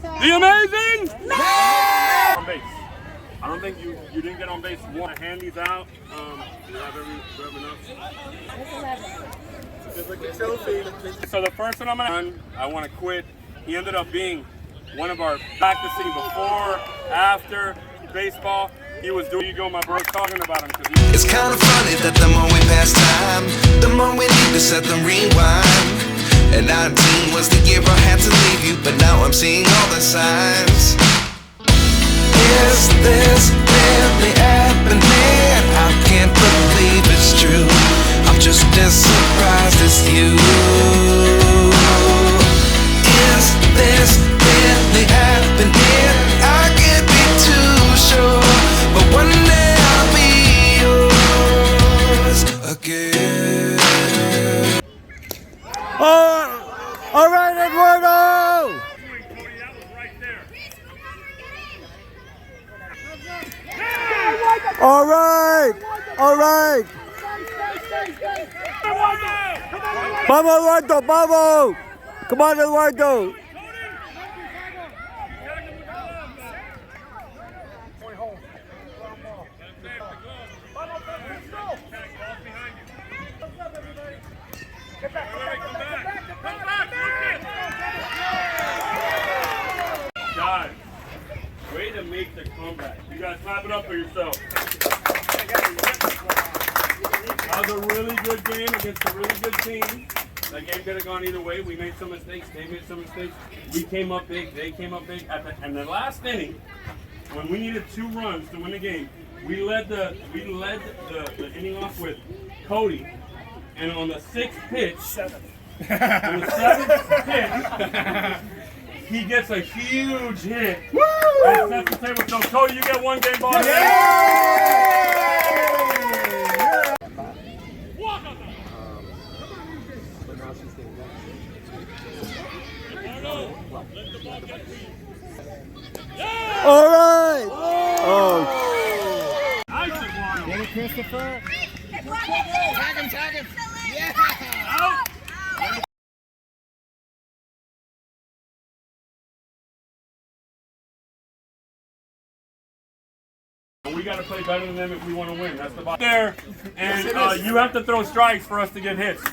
The amazing on base. I don't think you didn't get on base. You want to hand these out. Do you have enough? So the first one I'm gonna run, I want to quit. He ended up being one of our practicing before, after baseball. He was doing. You go, my bro's talking about him. It's kind of funny that the more we pass time, the more we need to set them rewind. And 19 was the year I had to leave you, but now I'm seeing all the signs. Is this really happening? I can't believe it's true. I'm just as surprised as you. Is this really happening? I can't be too sure, but one day I'll be yours again. All right, Eduardo! All right! All right! Vamos, Eduardo! Vamos! Come on, Eduardo! Guys, way to make the comeback. You guys clap it up for yourself. That was a really good game against a really good team. That game could have gone either way. We made some mistakes. They made some mistakes. We came up big. They came up big. And the last inning, when we needed 2 runs to win the game, we led the inning off with Cody. And on the 6th pitch, on the 7th pitch, he gets a huge hit. Woo! And sets the table. So Cody, you get 1 game ball. All right! Oh. Get it, Christopher. Tag him. Yeah. Out. We got to play better than them if we want to win. That's the bottom there. And you have to throw strikes for us to get hits.